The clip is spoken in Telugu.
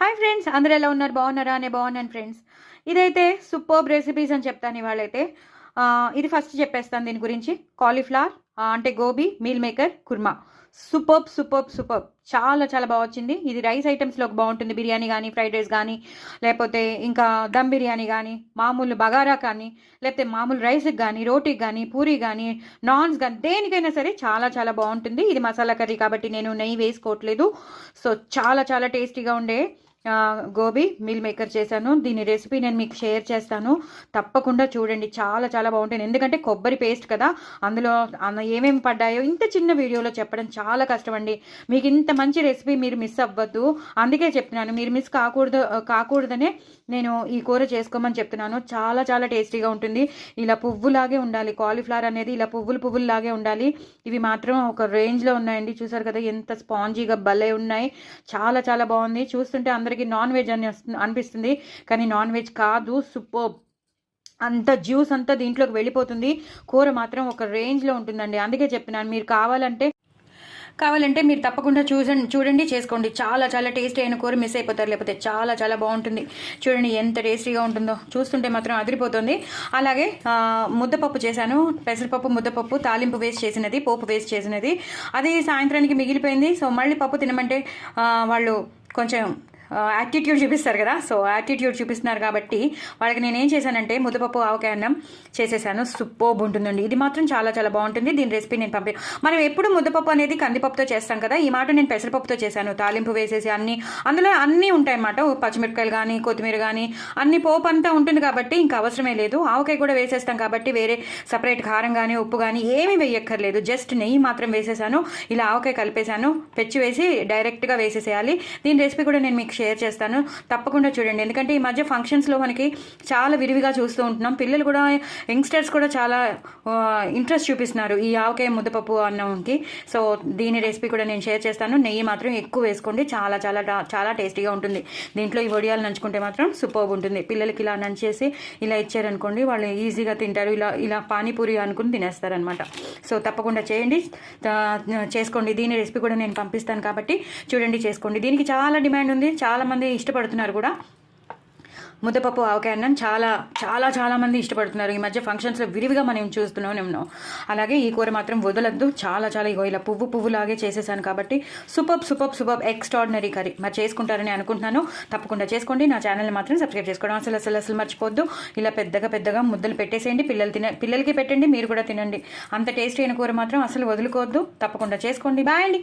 హాయ్ ఫ్రెండ్స్, అందరూ ఎలా ఉన్నారు? బాగున్నారా? నేను బాగున్నాను ఫ్రెండ్స్. ఇదైతే సూపర్బ్ రెసిపీస్ అని చెప్తాను ఇవాళైతే. ఇది ఫస్ట్ చెప్పేస్తాను దీని గురించి. కాలీఫ్లవర్ అంటే gobi meal maker kurma. Superb superb superb, చాలా చాలా బాగా వచ్చింది. ఇది రైస్ ఐటమ్స్లోకి బాగుంటుంది. బిర్యానీ కానీ, ఫ్రైడ్ రైస్ కానీ, లేకపోతే ఇంకా దమ్ బిర్యానీ కానీ, మామూలు బగారా కానీ, లేకపోతే మామూలు రైస్కి కానీ, రోటీకి కానీ, పూరి కానీ, నాన్స్ కానీ, దేనికైనా సరే చాలా చాలా బాగుంటుంది. ఇది మసాలా కర్రీ కాబట్టి నేను నెయ్యి వేసుకోవట్లేదు. సో చాలా చాలా టేస్టీగా ఉండే గోబీ మీల్ మేకర్ చేశాను. దీని రెసిపీ నేను మీకు షేర్ చేస్తాను, తప్పకుండా చూడండి. చాలా చాలా బాగుంటుంది. ఎందుకంటే కొబ్బరి పేస్ట్ కదా, అందులో ఏమేమి పడ్డాయో ఇంత చిన్న వీడియోలో చెప్పడం చాలా కష్టం అండి. మీకు ఇంత మంచి రెసిపీ మీరు మిస్ అవ్వద్దు, అందుకే చెప్తున్నాను. మీరు మిస్ కాకూడదనే నేను ఈ కూర చేసుకోమని చెప్తున్నాను. చాలా చాలా టేస్టీగా ఉంటుంది. ఇలా పువ్వులాగే ఉండాలి కాలీఫ్లవర్ అనేది, ఇలా పువ్వులాగే ఉండాలి. ఇవి మాత్రం ఒక రేంజ్లో ఉన్నాయండి. చూసారు కదా ఎంత స్పాంజీగా భలే ఉన్నాయి. చాలా చాలా బాగుంది. చూస్తుంటే అందరికీ నాన్ వెజ్ అని అనిపిస్తుంది, కానీ నాన్ వెజ్ కాదు. సూపర్, అంత జ్యూస్ అంతా దీంట్లోకి వెళ్ళిపోతుంది. కూర మాత్రం ఒక రేంజ్లో ఉంటుందండి. అందుకే చెప్తున్నాను, మీరు కావాలంటే మీరు తప్పకుండా చూడండి, చేసుకోండి. చాలా చాలా టేస్టీ అయిన కూర, మిస్ అయిపోతారు లేకపోతే. చాలా చాలా బాగుంటుంది. చూడండి ఎంత టేస్టీగా ఉంటుందో, చూస్తుంటే మాత్రం అదిరిపోతుంది. అలాగే ముద్దపప్పు చేశాను. పెసరపప్పు ముద్దపప్పు తాలింపు వేస్ట్ చేసినది, పోపు వేస్ట్ చేసినది. అది సాయంత్రానికి మిగిలిపోయింది. సో మళ్ళీ పప్పు తినమంటే వాళ్ళు కొంచెం యాటిట్యూడ్ చూపిస్తారు కదా, సో యాటిట్యూడ్ చూపిస్తున్నారు కాబట్టి వాళ్ళకి నేను ఏం చేశానంటే ముద్దపప్పు ఆవకాయ అన్నం చేసేసాను. సూపర్బ్ ఉంటుందండి. ఇది మాత్రం చాలా చాలా బాగుంటుంది. దీని రెసిపీ నేను మనం ఎప్పుడు ముద్దపప్పు అనేది కందిపప్పుతో చేస్తాం కదా, ఈ మాట నేను పెసరపప్పుతో చేశాను. తాలింపు వేసేసి అందులో అన్నీ ఉంటాయన్నమాట. పచ్చిమిరపకాయలు కానీ, కొత్తిమీర కానీ, అన్ని పోపు అంతా ఉంటుంది కాబట్టి ఇంకా అవసరమే లేదు. ఆవకాయ కూడా వేసేస్తాం కాబట్టి వేరే సపరేట్ కారం కానీ, ఉప్పు కానీ ఏమీ వేయక్కర్లేదు. జస్ట్ నెయ్యి మాత్రం వేసేసాను. ఇలా ఆవకాయ కలిపేశాను, పెచ్చి వేసి డైరెక్ట్గా వేసేసేయాలి. దీని రెసిపీ కూడా నేను మీకు షేర్ చేస్తాను, తప్పకుండా చూడండి. ఎందుకంటే ఈ మధ్య ఫంక్షన్స్లో మనకి చాలా విరివిగా చూస్తూ ఉంటున్నాం. పిల్లలు కూడా, యంగ్స్టర్స్ కూడా చాలా ఇంట్రెస్ట్ చూపిస్తున్నారు ఈ ఆవకాయ ముద్దపప్పు అన్నంకి. సో దీని రెసిపీ కూడా నేను షేర్ చేస్తాను. నెయ్యి మాత్రం ఎక్కువ వేసుకోండి, చాలా చాలా చాలా టేస్టీగా ఉంటుంది. దీంట్లో ఈ వడియాలు నంచుకుంటే మాత్రం సూపర్బ్ ఉంటుంది. పిల్లలకి ఇలా నంచేసి ఇలా ఇచ్చారనుకోండి, వాళ్ళు ఈజీగా తింటారు. ఇలా పానీపూరి అనుకుని తినేస్తారనమాట. సో తప్పకుండా చేయండి, చేసుకోండి. దీని రెసిపీ కూడా నేను పంపిస్తాను కాబట్టి చూడండి, చేసుకోండి. దీనికి చాలా డిమాండ్ ఉంది, చాలామంది ఇష్టపడుతున్నారు కూడా. ముద్దపప్పు ఆవకాయ అన్నం చాలా చాలా చాలా మంది ఇష్టపడుతున్నారు. ఈ మధ్య ఫంక్షన్స్లో విరివిగా మనం చూస్తూనే ఉన్నాం. అలాగే ఈ కూర మాత్రం వదలద్దు. చాలా చాలా ఇలా పువ్వులాగే చేసేసాను కాబట్టి సూపర్బ్ ఎక్స్ట్రాడినరీ కర్రీ. మరి చేసుకుంటారని అనుకుంటున్నాను, తప్పకుండా చేసుకోండి. నా ఛానల్ని మాత్రం సబ్స్క్రైబ్ చేసుకోవడం అసలు మర్చిపోద్దు. ఇలా పెద్దగా ముద్దలు పెట్టేసేయండి. పిల్లలకి పెట్టండి, మీరు కూడా తినండి. అంత టేస్టీ అయిన కూర మాత్రం అసలు వదులుకోవద్దు. తప్పకుండా చేసుకోండి. బాయ్ అండి.